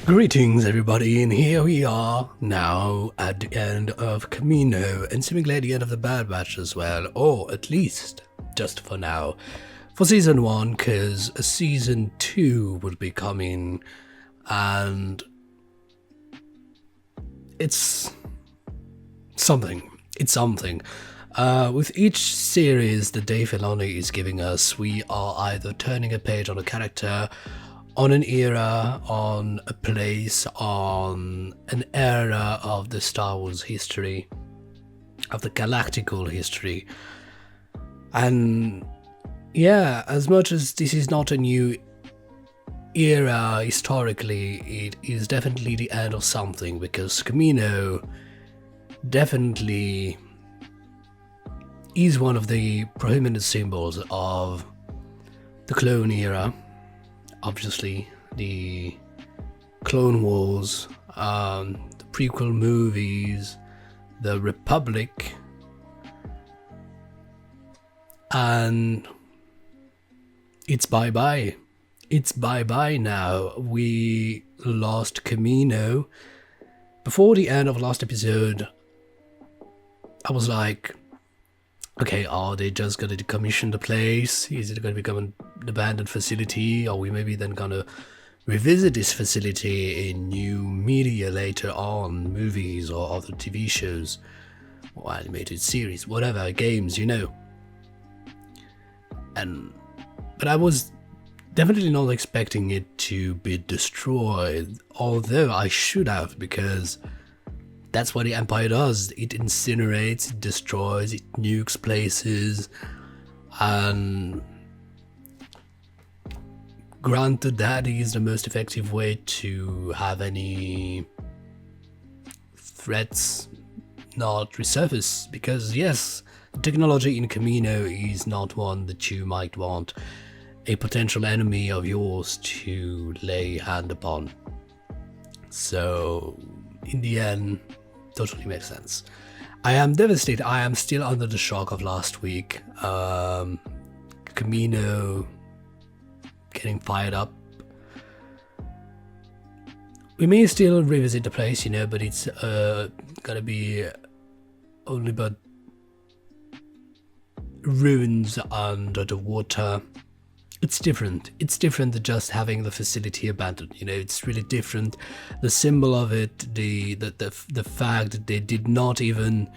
Greetings everybody, and here we are now at the end of Kamino, and seemingly at the end of the Bad Batch as well, or at least, just for now, for Season 1, because a Season 2 would be coming, and it's something. With each series that Dave Filoni is giving us, we are either turning a page on a character, on an era, on a place, on an era of the Star Wars history, of the galactical history. And yeah, as much as this is not a new era historically, it is definitely the end of something, because Kamino definitely is one of the prominent symbols of the clone era. Obviously, the Clone Wars, the prequel movies, the Republic, and it's bye-bye. It's bye-bye now. We lost Kamino. Before the end of last episode, I was like, okay, are they just going to decommission the place? Is it going to become an abandoned facility? Are we maybe then going to revisit this facility in new media later on, movies or other TV shows or animated series, whatever, games, you know? But I was definitely not expecting it to be destroyed, although I should have, because that's what the Empire does. It incinerates, it destroys, it nukes places, and granted that is the most effective way to have any threats not resurface, because yes, technology in Kamino is not one that you might want a potential enemy of yours to lay hand upon. So in the end, totally makes sense. I am devastated. I am still under the shock of last week. Kamino getting fired up. We may still revisit the place, you know, but it's gonna be only but ruins under the water. It's different. It's different than just having the facility abandoned. You know, it's really different. The symbol of it, the fact that they did not even,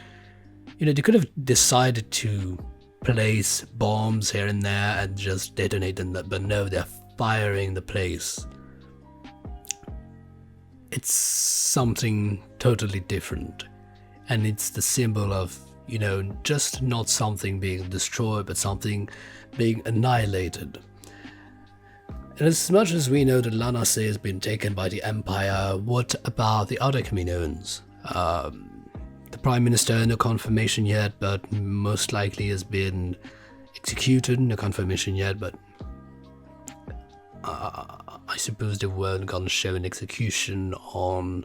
you know, they could have decided to place bombs here and there and just detonate them, but no, they're firing the place. It's something totally different, and it's the symbol of, you know, just not something being destroyed, but something being annihilated. And as much as we know that Lana Se has been taken by the Empire, what about the other Kaminoans? The Prime Minister, no confirmation yet, but most likely has been executed. No confirmation yet, but I suppose they weren't gonna show an execution on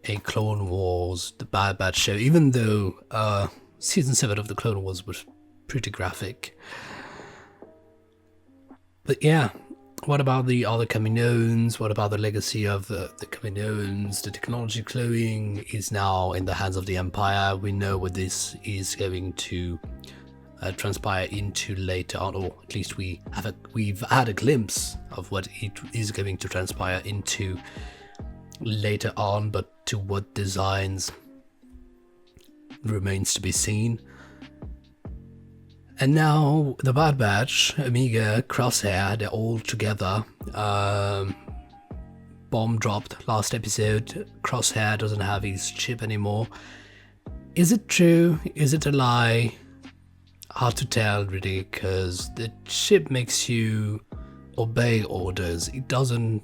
a Clone Wars, the Bad Batch show, even though Season 7 of the Clone Wars was pretty graphic. But yeah, what about the other Kaminoans? What about the legacy of the Kaminoans? The technology cloning is now in the hands of the Empire. We know what this is going to transpire into later on, or at least we've had a glimpse of what it is going to transpire into later on, but to what designs remains to be seen. And now the Bad Batch, Omega, Crosshair, they're all together. Bomb dropped last episode. Crosshair doesn't have his chip anymore. Is it true? Is it a lie? Hard to tell, really, because the chip makes you obey orders. It doesn't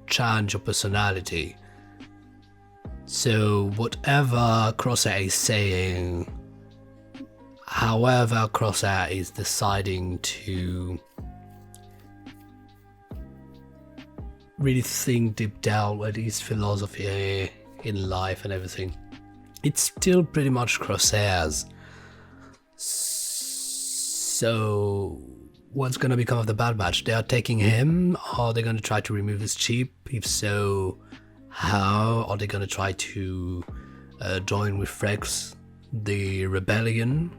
change your personality. So whatever Crosshair is saying, however Crosshair is deciding to really think deep down what his philosophy in life and everything, it's still pretty much Crosshair's. So what's gonna become of the Bad Batch? They are taking him? Are they gonna try to remove his chip? If so, how? Are they gonna try to join with Rex, the rebellion?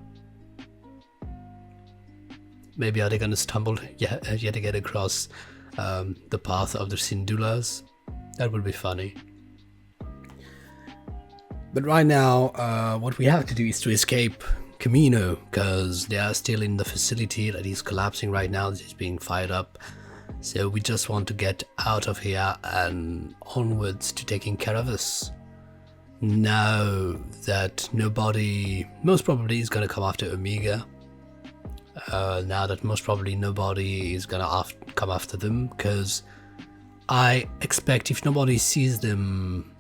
Maybe are they gonna stumble yet again across the path of the Syndulas? That would be funny. But right now, what we have to do is to escape Kamino, because they are still in the facility that is collapsing right now. It's being fired up. So we just want to get out of here and onwards to taking care of us. Now that nobody, most probably, is going to come after Omega. Now that most probably nobody is going to come after them, because I expect if nobody sees them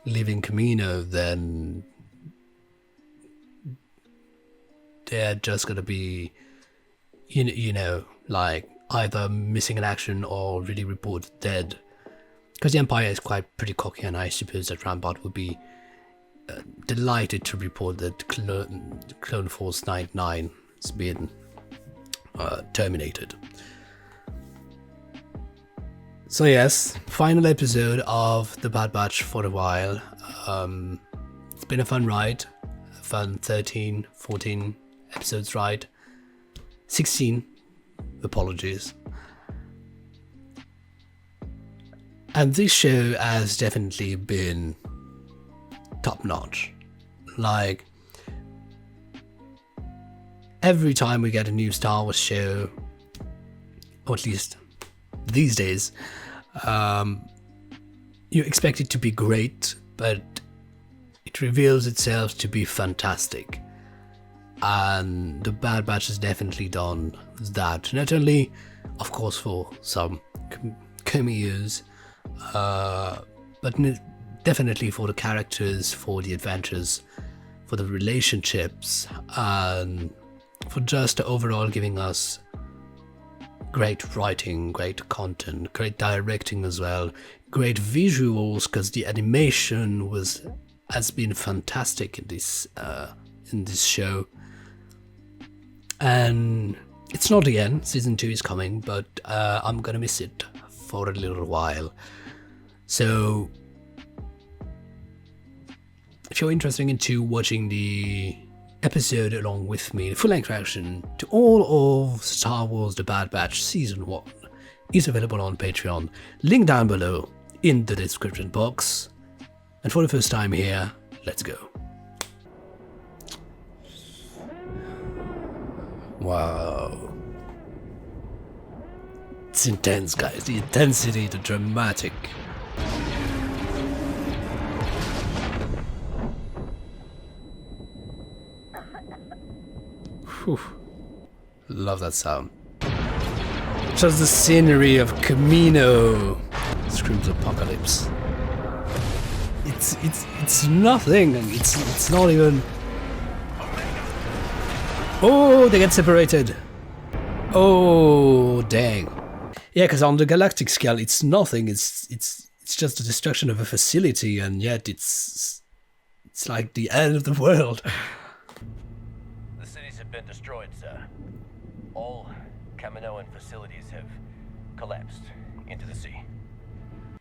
leaving Kamino, then they're just gonna be, you know, like either missing in action or really reported dead. Because the Empire is quite pretty cocky, and I suppose that Rampart would be delighted to report that Clone Force 99 has been terminated. So yes, final episode of The Bad Batch for a while. It's been a fun ride. Fun 13, 14 episodes ride. 16, apologies. And this show has definitely been top notch. Like, every time we get a new Star Wars show, or at least these days, you expect it to be great, but it reveals itself to be fantastic. And The Bad Batch has definitely done that. Not only, of course, for some cameos, but definitely for the characters, for the adventures, for the relationships, and for just overall giving us great writing, great content, great directing as well, great visuals, because the animation has been fantastic in this show. And it's not the end. Season 2 is coming, but I'm gonna miss it for a little while. So if you're interested into watching the episode along with me, the full-length reaction to all of Star Wars The Bad Batch Season 1 is available on Patreon. Link down below in the description box. And for the first time here, let's go. Wow. It's intense, guys. The intensity, the dramatic. Whew. Love that sound. Just the scenery of Kamino screams apocalypse. It's nothing. It's not even. Oh, they get separated. Oh, dang. Yeah, because on the galactic scale, it's nothing. It's just the destruction of a facility, and yet it's like the end of the world. The cities have been destroyed, sir. All Kaminoan facilities have collapsed into the sea.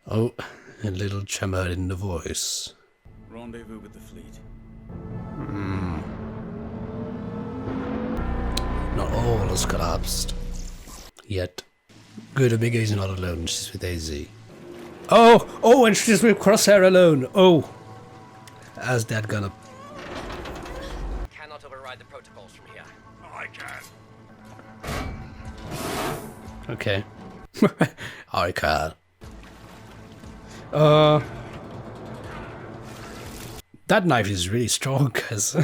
Oh, a little tremor in the voice. Rendezvous with the fleet. Not all has collapsed. Yet. Good, Omega is not alone, she's with AZ. Oh, and she's with Crosshair alone. Oh. How's that gonna... Cannot override the protocols from here. I can. Okay. I can. That knife is really strong, guys.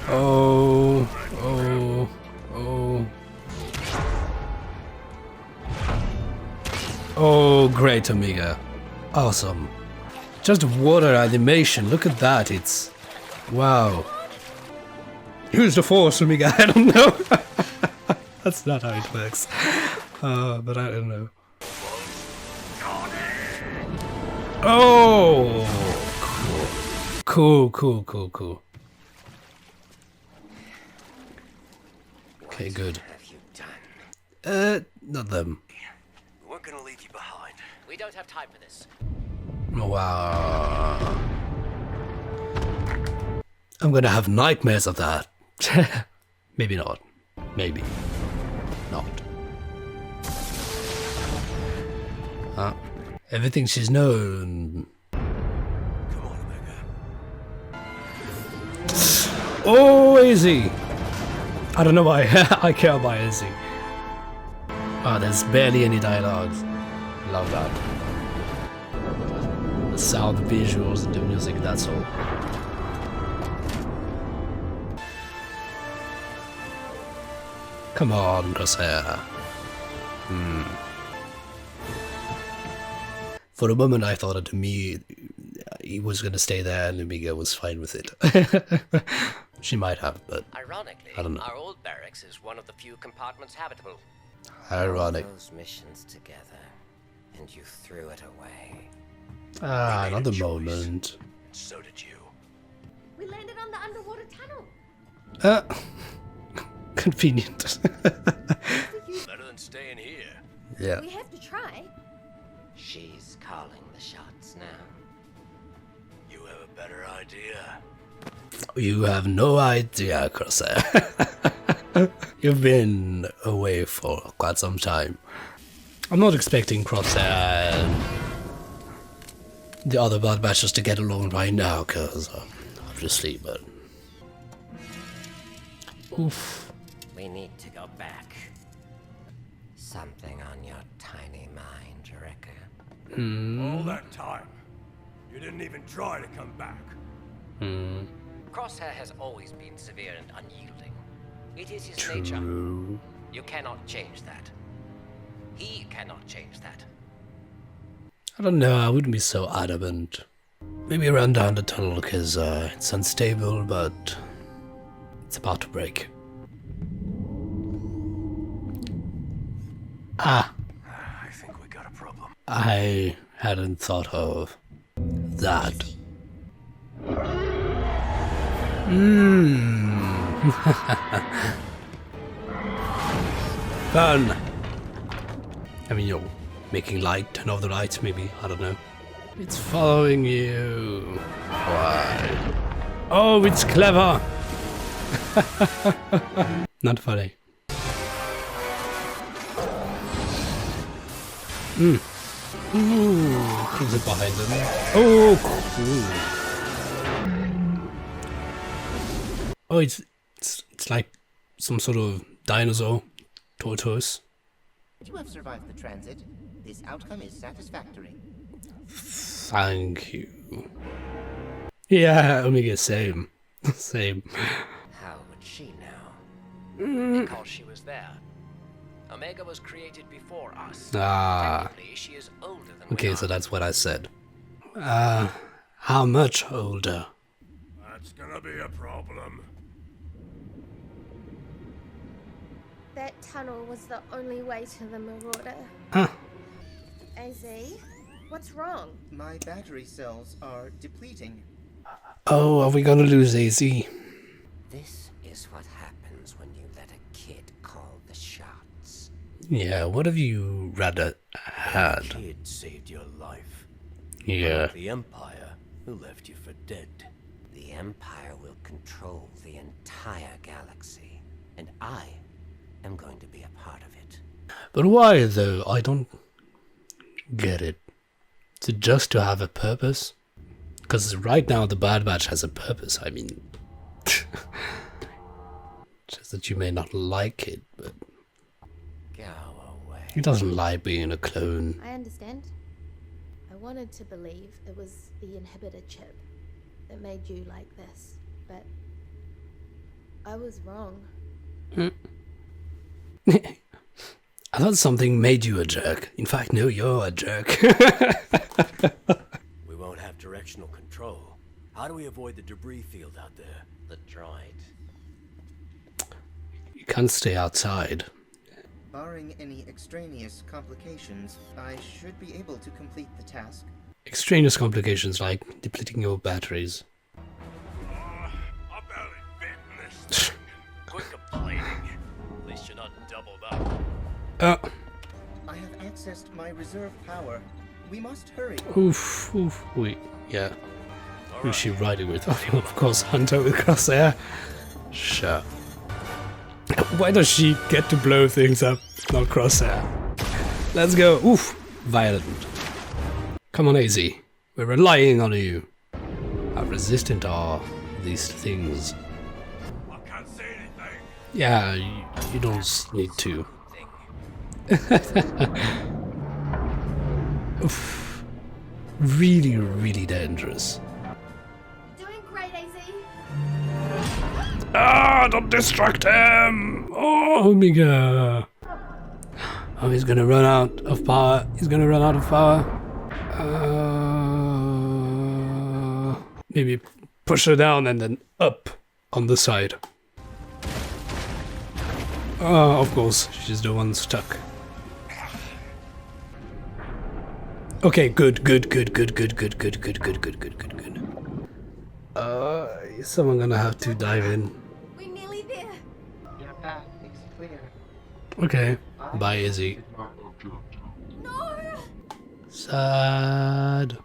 Oh. Oh, great, Omega. Awesome. Just water animation, look at that, it's... Wow. Use the force, Omega, I don't know. That's not how it works. But I don't know. Oh! Cool. Okay, good. Not them. We weren't gonna leave you behind. We don't have time for this. Wow. I'm gonna have nightmares of that. Maybe not. Maybe not. Everything she's known. Come on, Omega. Oh, Izzy! I don't know why I care about Izzy. Oh, there's barely any dialogues. Love that. The sound, the visuals, the music, that's all. Come on, Crosshair. For a moment I thought that to me he was gonna stay there and Omega was fine with it. She might have, but Ironically, I don't know. our old barracks is one of the few compartments habitable. Ironic. Those missions together, and you threw it away. Ah, We made a another choice. moment. So did you. We landed on the underwater tunnel. Convenient. Better than staying here. Yeah. We have to try. She's calling the shots now. You have a better idea. You have no idea, Crosshair. You've been away for quite some time. I'm not expecting Crosshair and the other Bad Batches to get along right now, because obviously, but... Oof. We need to go back. Something on your tiny mind, Wrecker. All that time, you didn't even try to come back. Crosshair has always been severe and unyielding. It is his nature. True. You cannot change that. He cannot change that. I don't know, I wouldn't be so adamant. Maybe run down the tunnel because it's unstable, but it's about to break. Ah, I think we got a problem. I hadn't thought of that. Fun! I mean, you're making light, turn off the lights, maybe, I don't know. It's following you. Why? Oh, it's clever! Not funny. Ooh, who's it behind them? Oh, cool. Oh, it's like some sort of dinosaur tortoise. You have survived the transit. This outcome is satisfactory. Thank you. Yeah, Omega, same. Same. How would she know? Because she was there. Omega was created before us. Ah, Technically, she is older than okay, we so are. that's what I said. How much older? That's gonna be a problem. That tunnel was the only way to the Marauder. Huh. AZ, what's wrong? My battery cells are depleting. Oh, are we gonna lose AZ? This is what happens when you let a kid call the shots. Yeah, what have you rather had? Kid saved your life. Yeah. The Empire, who left you for dead. The Empire will control the entire galaxy, and I am going to be a part of it. But why though? I don't get it. Is it just to have a purpose? Because right now the Bad Batch has a purpose, I mean. Just that you may not like it, but Go away. he doesn't like being a clone. I understand. I wanted to believe it was the inhibitor chip that made you like this, but I was wrong. I thought something made you a jerk. In fact, no, you're a jerk. We won't have directional control. How do we avoid the debris field out there? The droid. You can't stay outside. Barring any extraneous complications, I should be able to complete the task. Extraneous complications like depleting your batteries. I barely fit in this thing. Quit complaining. At least you're not doubled up. I have accessed my reserve power. We must hurry. Oof, oof, wait, yeah. Who's she riding with? Oh, of course, Hunter with Crosshair. Sure. Why does she get to blow things up, not Crosshair? Let's go. Oof, violent. Come on, AZ. We're relying on you. How resistant are these things? I can't see anything. Yeah, you don't need to. Oof. Really, really dangerous. You're doing great, AZ. Ah, don't distract him! Oh, Omega! Oh, he's gonna run out of power. He's gonna run out of power. Maybe push her down and then up on the side. Of course, she's the one stuck. Okay, good. Is someone gonna have to dive in? We're nearly there. Your path is clear. Okay, bye, Izzy. No! Sad.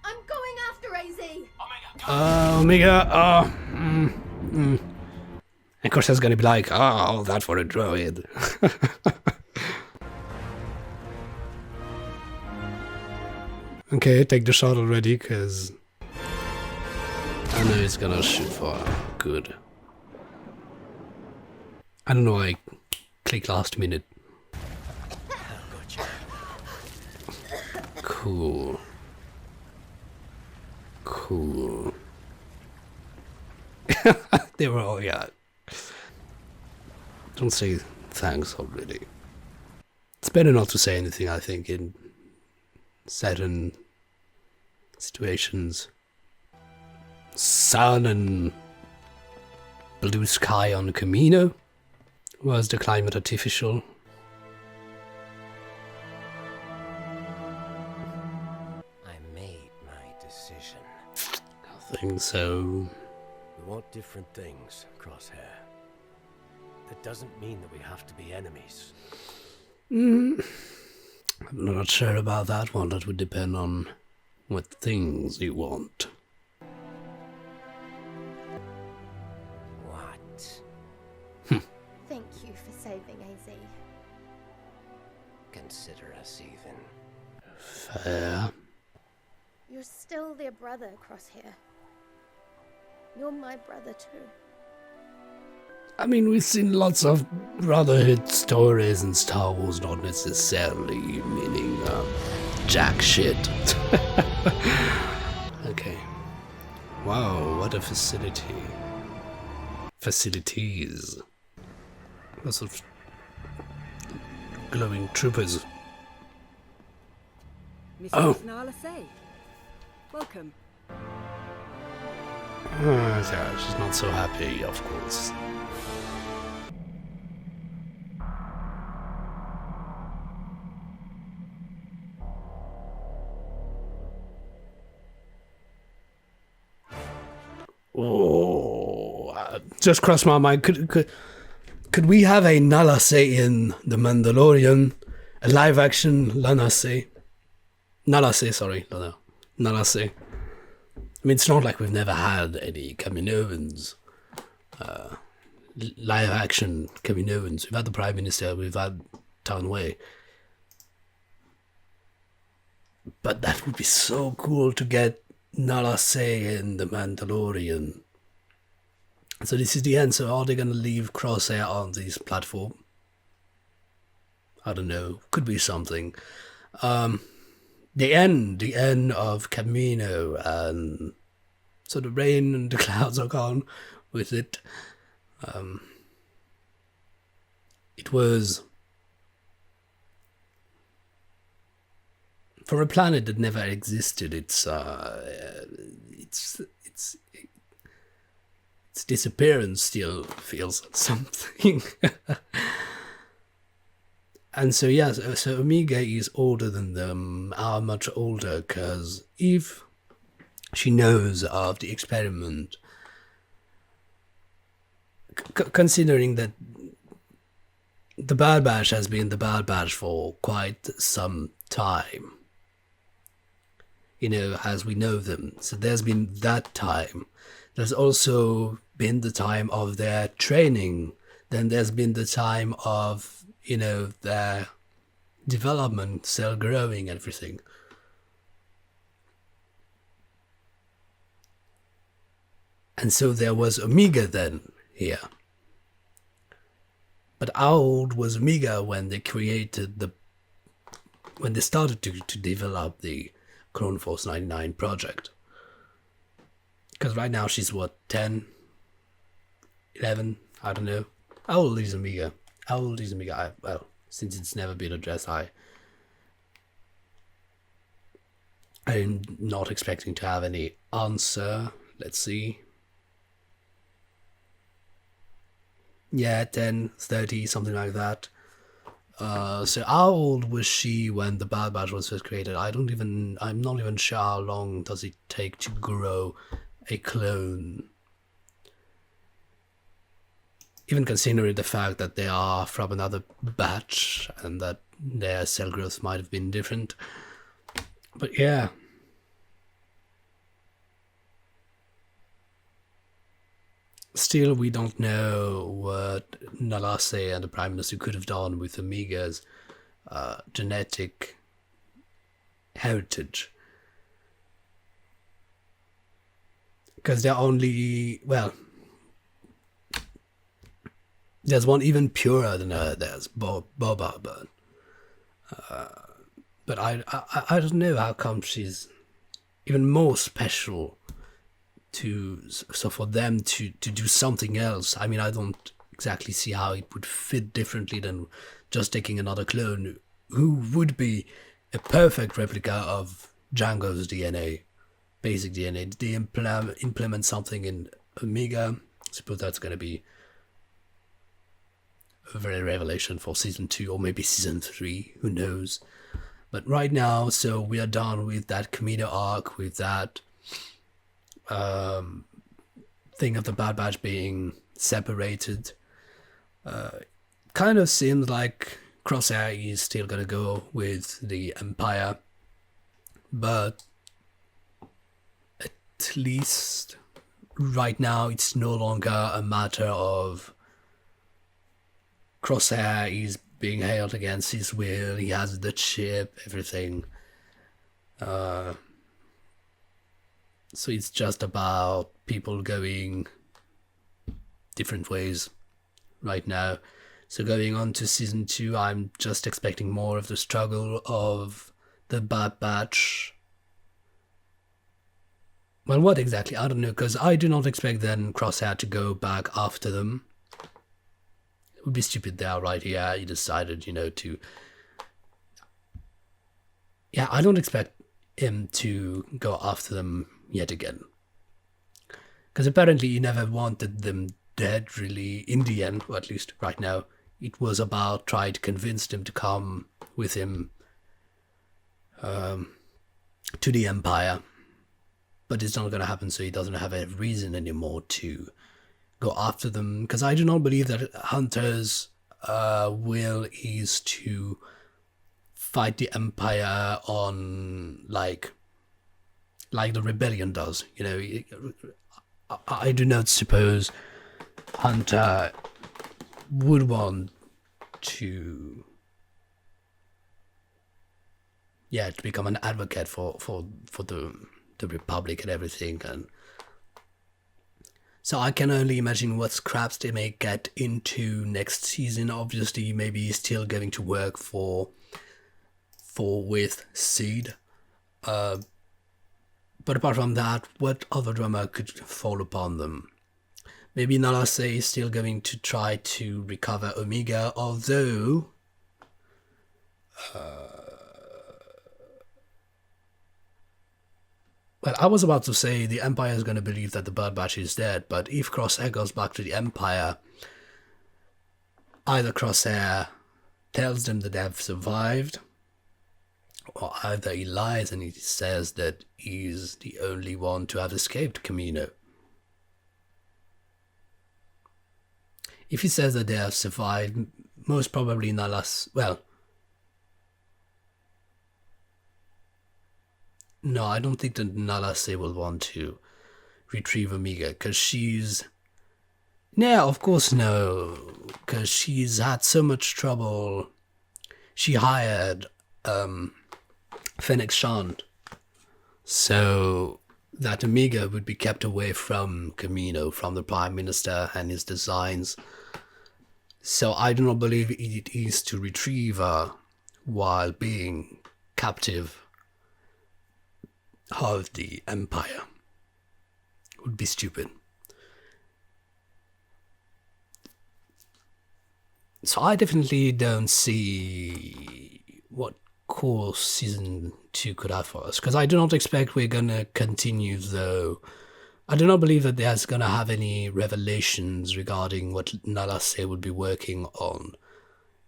I'm going after AZ. Omega, And of course, that's gonna be like, oh, that for a droid. Okay, take the shot already, because I know it's gonna shoot for good. I don't know, I clicked last minute. Cool. They were all, yeah. Don't say thanks already. It's better not to say anything, I think, in certain situations. Sun and blue sky on Kamino. Was the climate artificial? I made my decision. I think so. We want different things, Crosshair. That doesn't mean that we have to be enemies. I'm not sure about that one. That would depend on what things you want. What? Thank you for saving AZ. Consider us even. Fair. You're still their brother, Crosshair. You're my brother too. I mean, we've seen lots of Brotherhood stories in Star Wars, not necessarily meaning jack shit. Okay. Wow, what a facility. Facilities. Lots of glowing troopers. Mrs. Nala Say. Welcome. Yeah, she's not so happy, of course. Oh, just crossed my mind. Could we have a Nala Say in The Mandalorian? A live action Lana Say? Nala Say, sorry. No. Nala Say. I mean, it's not like we've never had any Kaminoans. Live action Kaminoans. We've had the Prime Minister, we've had Townway. But that would be so cool to get Nala Say in The Mandalorian. So this is the end. So are they going to leave Crosshair on this platform? I don't know. Could be something. The end of Kamino, and so the rain and the clouds are gone with it. It was for a planet that never existed. Its disappearance still feels something. And so yes, so Omega is older than them, are much older, because if she knows of the experiment, considering that the Bad Batch has been the Bad Batch for quite some time. You know, as we know them. So there's been that time. There's also been the time of their training. Then there's been the time of, you know, their development, cell growing, everything. And so there was Omega then here. But how old was Omega when they started to develop the Clone Force 99 project? Because right now she's what, 10, 11, I don't know. How old is Omega? Well, since it's never been addressed, I'm not expecting to have any answer. Let's see. Yeah, 10, 30, something like that. So how old was she when the Bad Batch was first created? I'm not even sure how long does it take to grow a clone. Even considering the fact that they are from another batch and that their cell growth might have been different. But yeah. Still, we don't know what Nalase and the Prime Minister could have done with Omega's genetic heritage. Because they're only, well, there's one even purer than her, there's Boba, but I don't know how come she's even more special so for them to do something else. I mean, I don't exactly see how it would fit differently than just taking another clone who would be a perfect replica of Django's DNA, basic DNA. Did they implement something in Omega? I suppose that's going to be a very revelation for season 2 or maybe season 3, who knows. But right now, so we are done with that Kamino arc, with that thing of the Bad Batch being separated. Kind of seems like Crosshair is still gonna go with the Empire, but at least right now it's no longer a matter of Crosshair is being held against his will, he has the chip, everything. So it's just about people going different ways right now. So going on to season 2, I'm just expecting more of the struggle of the Bad Batch. Well, what exactly? I don't know, because I do not expect then Crosshair to go back after them. It would be stupid there, right? Yeah, he decided, to... Yeah, I don't expect him to go after them yet again. Because apparently he never wanted them dead, really, in the end, or at least right now. It was about trying to convince them to come with him to the Empire. But it's not going to happen, so he doesn't have a reason anymore to go after them. Because I do not believe that Hunter's will is to fight the Empire on, like the Rebellion does. I do not suppose Hunter would want to become an advocate for the Republic and everything, and so I can only imagine what scraps they may get into next season. Obviously, maybe he's still going to work with Seed, but apart from that, what other drama could fall upon them? Maybe Nalase is still going to try to recover Omega, although well, I was about to say the Empire is going to believe that the Bad Batch is dead, but if Crosshair goes back to the Empire, either Crosshair tells them that they have survived, or either he lies and he says that he's the only one to have escaped Kamino. If he says that they have survived, most probably Nalas. Well, no, I don't think that Nalase will want to retrieve Omega because she's. No, of course no, because she's had so much trouble. She hired Fennec Shand so that Omega would be kept away from Kamino, from the Prime Minister and his designs. So I do not believe it is to retrieve her while being captive of the Empire. It would be stupid. So I definitely don't see what course season 2 could have for us, because I do not expect we're gonna continue though. I do not believe that there's gonna have any revelations regarding what Nalase would be working on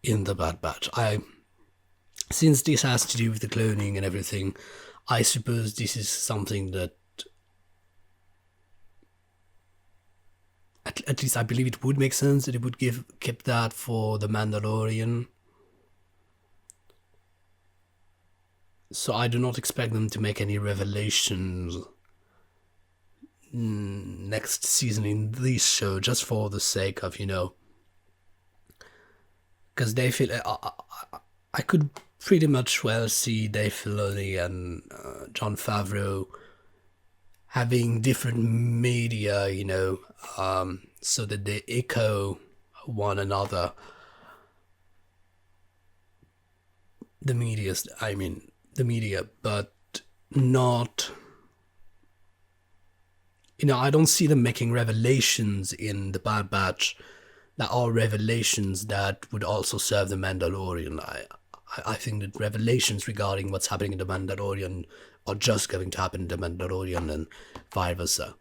in the Bad Batch. Since this has to do with the cloning and everything, I suppose this is something that at least I believe it would make sense that it would keep that for the Mandalorian. So I do not expect them to make any revelations next season in this show, just for the sake of, because they feel I could pretty much well see Dave Filoni and Jon Favreau having different media, so that they echo one another. The media, but not. I don't see them making revelations in the Bad Batch that are revelations that would also serve the Mandalorian. I think that revelations regarding what's happening in the Mandalorian are just going to happen in the Mandalorian and vice versa.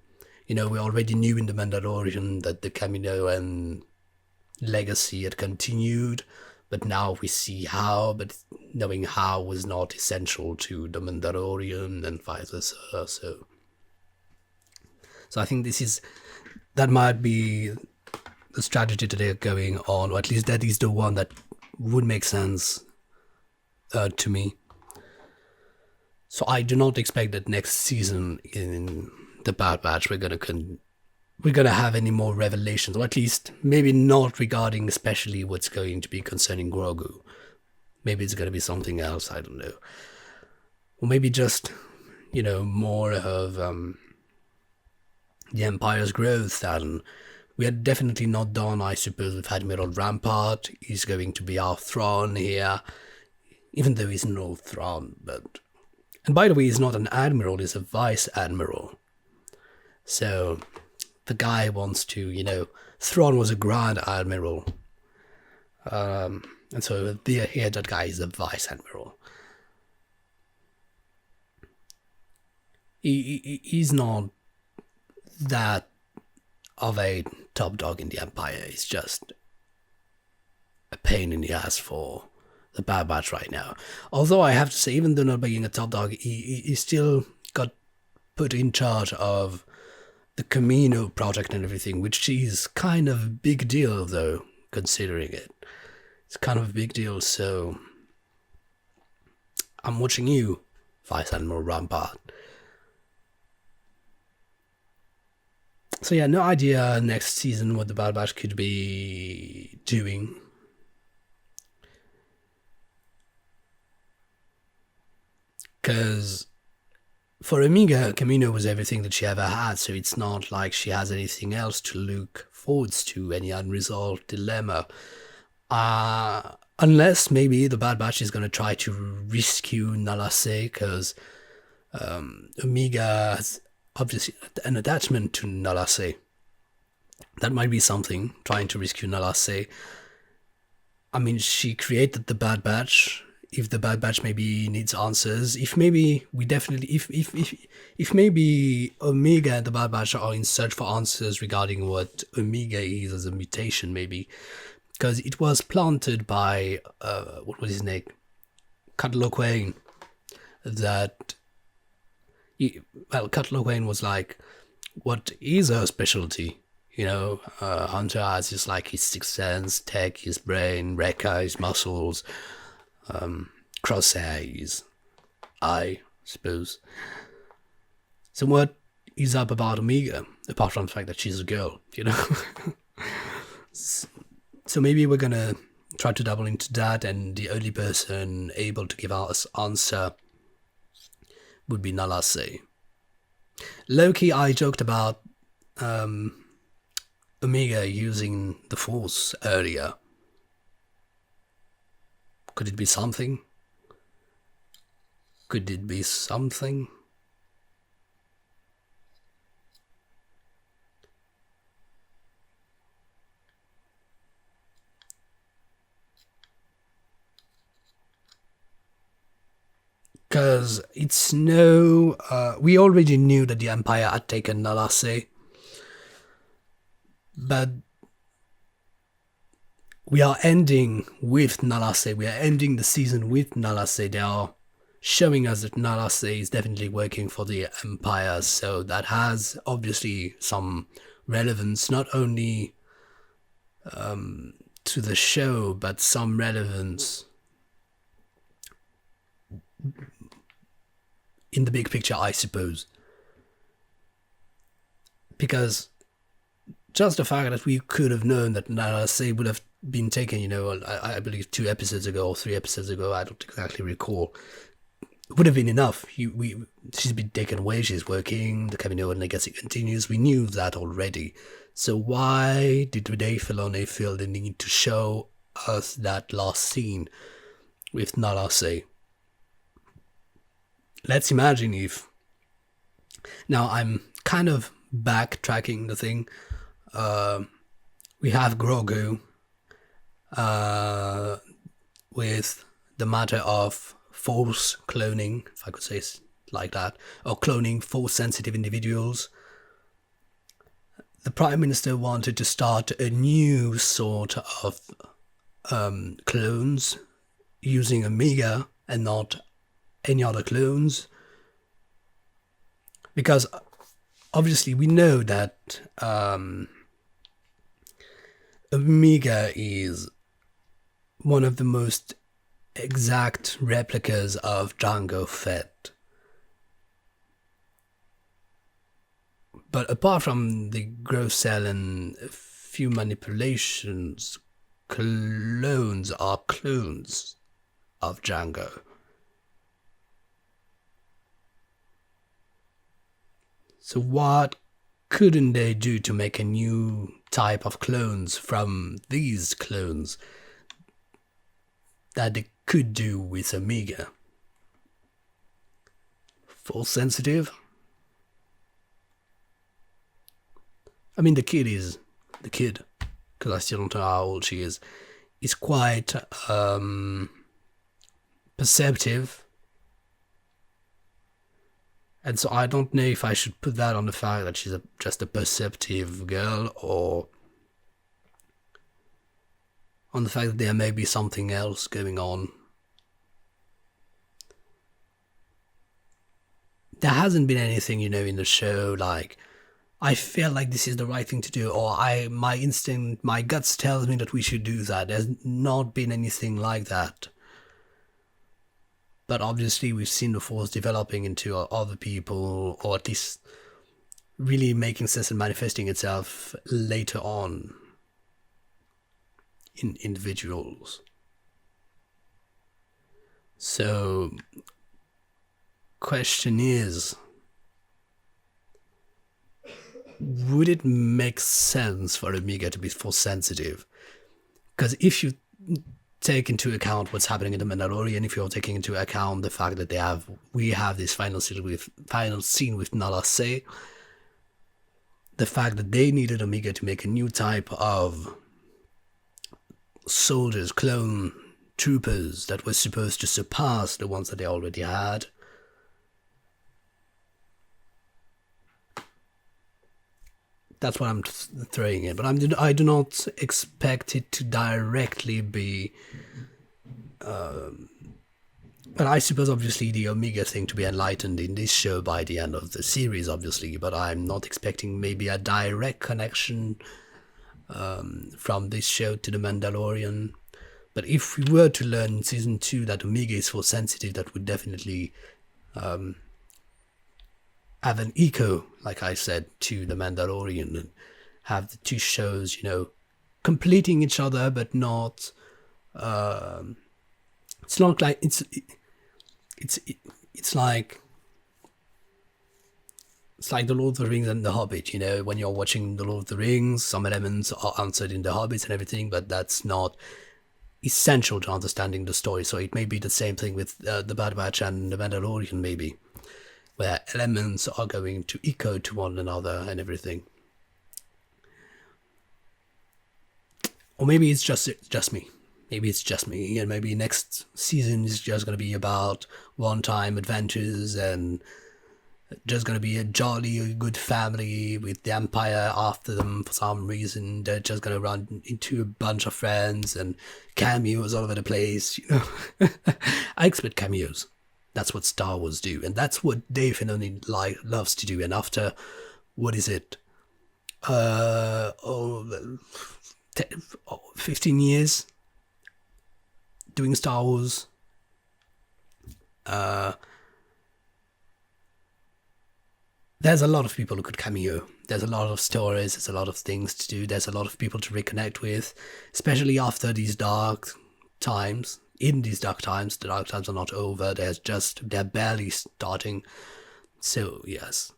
We already knew in the Mandalorian that the Kamino and legacy had continued, but now we see how, but knowing how was not essential to the Mandalorian and vice versa. So I think that might be the strategy that they're going on, or at least that is the one that would make sense to me. So I do not expect that next season in the Bad Batch we're gonna have any more revelations, or at least maybe not regarding especially what's going to be concerning Grogu. Maybe it's gonna be something else, I don't know. Or maybe just, more of the Empire's growth, and we are definitely not done, I suppose, with Admiral Rampart. He's going to be our Thrawn here, even though he's no Thrawn, but... And by the way, he's not an Admiral, he's a Vice Admiral. So, the guy wants to, Thrawn was a Grand Admiral. And so here that guy is a Vice Admiral. He's not that of a top dog in the Empire. He's just a pain in the ass for the Bad Batch right now. Although I have to say, even though not being a top dog, he still got put in charge of the Kamino project and everything, which is kind of a big deal though, considering it. It's kind of a big deal, so I'm watching you, Vice Admiral Rampart. So yeah, no idea next season what the Bad Batch could be doing. Because for Omega, Kamino was everything that she ever had, so it's not like she has anything else to look forwards to, any unresolved dilemma. Unless maybe the Bad Batch is going to try to rescue Nalase, because Omega has obviously an attachment to Nalase. That might be something, trying to rescue Nalase. I mean, she created the Bad Batch. If the Bad Batch maybe needs answers, if maybe Omega and the Bad Batch are in search for answers regarding what Omega is as a mutation, maybe, because it was planted by what was his name, Cutler Quain, that Cutler Quain was like, what is her specialty? You know, Hunter has his like his sixth sense, Tech his brain, Rekka his muscles, Crosshair his eye, I suppose. So what is up about Omega, apart from the fact that she's a girl, you know? So maybe we're gonna try to double into that, and the only person able to give us answer would be LAKEY. Loki, I joked about Omega using the Force earlier. Could it be something? Could it be something? Because it's no... we already knew that the Empire had taken LAKEY. But we are ending with LAKEY. We are ending the season with LAKEY. They are showing us that LAKEY is definitely working for the Empire. So that has obviously some relevance, not only to the show, but some relevance in the big picture, I suppose. Because just the fact that we could have known that LAKEY would have been taken, you know, I believe 2 episodes ago or 3 episodes ago, I don't exactly recall, would have been enough. She's been taken away, she's working, the Kamino and legacy continues. We knew that already. So why did Dave Filoni feel the need to show us that last scene with LAKEY? Let's imagine if... Now I'm kind of backtracking the thing. We have Grogu with the matter of Force cloning, if I could say it like that, or cloning Force-sensitive individuals. The Prime Minister wanted to start a new sort of clones using Omega and not any other clones, because obviously we know that Omega is one of the most exact replicas of Jango Fett. But apart from the growth cell and a few manipulations, clones are clones of Jango. So what couldn't they do to make a new type of clones from these clones that they could do with Omega? Force sensitive? I mean, the kid, because I still don't know how old she is quite perceptive. And so I don't know if I should put that on the fact that she's just a perceptive girl, or on the fact that there may be something else going on. There hasn't been anything, you know, in the show like, I feel like this is the right thing to do, or my instinct, my guts tells me that we should do that. There's not been anything like that. But obviously we've seen the Force developing into other people, or at least really making sense and manifesting itself later on in individuals. So, question is, would it make sense for Omega to be Force sensitive? Because if you take into account what's happening in the Mandalorian, if you're taking into account the fact that we have this final scene with LAKEY, the fact that they needed Omega to make a new type of soldiers, clone troopers that were supposed to surpass the ones that they already had. That's what I'm throwing in, but I do not expect it to directly be But I suppose obviously the Omega thing to be enlightened in this show by the end of the series, obviously, but I'm not expecting maybe a direct connection from this show to The Mandalorian. But if we were to learn in season 2 that Omega is force sensitive, that would definitely have an echo, like I said, to The Mandalorian, and have the two shows, you know, completing each other, but not. It's not like it's like The Lord of the Rings and The Hobbit. You know, when you're watching The Lord of the Rings, some elements are answered in The Hobbit and everything, but that's not essential to understanding the story. So it may be the same thing with The Bad Batch and The Mandalorian, maybe, where elements are going to echo to one another and everything. Or maybe it's just me. Maybe it's just me, and maybe next season is just going to be about one-time adventures and just going to be a jolly good family with the Empire after them for some reason. They're just going to run into a bunch of friends and cameos all over the place, you know. I expect cameos. That's what Star Wars do, and that's what Dave Filoni loves to do. And after, what is it? 15 years doing Star Wars. There's a lot of people who could cameo. There's a lot of stories, there's a lot of things to do, there's a lot of people to reconnect with, especially after these dark times. In these dark times, the dark times are not over, they're barely starting. So, yes.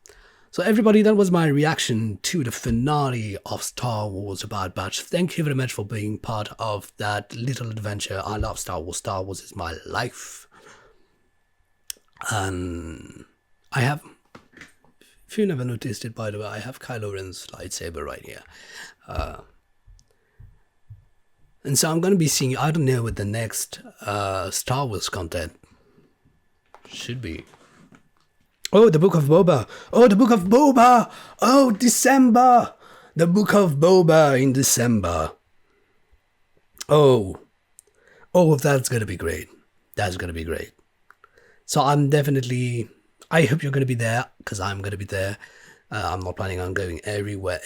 So everybody, that was my reaction to the finale of Star Wars The Bad Batch. Thank you very much for being part of that little adventure. I love Star Wars. Star Wars is my life. And I have, if you never noticed it, by the way, I have Kylo Ren's lightsaber right here. And so I'm going to be seeing, I don't know what the next Star Wars content should be. Oh, the Book of Boba. Oh, the Book of Boba. Oh, December. The Book of Boba in December. Oh, that's going to be great. That's going to be great. So I hope you're going to be there, because I'm going to be there. I'm not planning on going anywhere.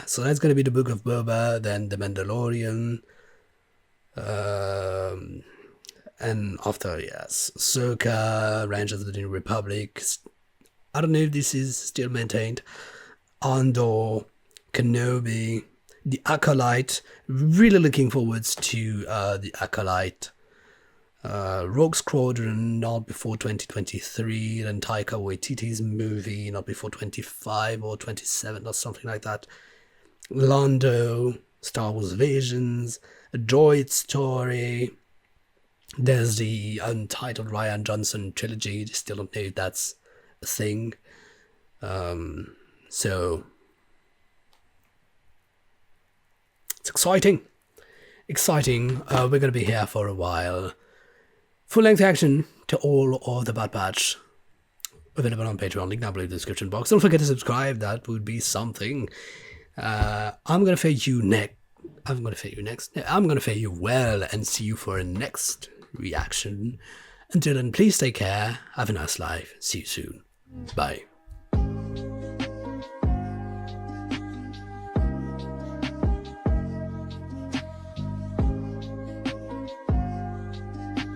So that's going to be the Book of Boba, then The Mandalorian. And after, yes, Ahsoka, Rangers of the New Republic. I don't know if this is still maintained. Andor, Kenobi, The Acolyte. Really looking forward to The Acolyte. Rogue Squadron, not before 2023. Then Taika Waititi's movie, not before 25 or 27 or something like that. Lando, Star Wars Visions, A Droid Story. There's the untitled Rian Johnson trilogy. Still don't know if that's a thing. So it's exciting. We're going to be here for a while. Full-length action to all of The Bad Batch. Available on Patreon. Link down below in the description box. Don't forget to subscribe. That would be something. I'm going to fare you next. I'm going to fare you well and see you for a next reaction. Until then, please take care. Have a nice life. See you soon. Bye.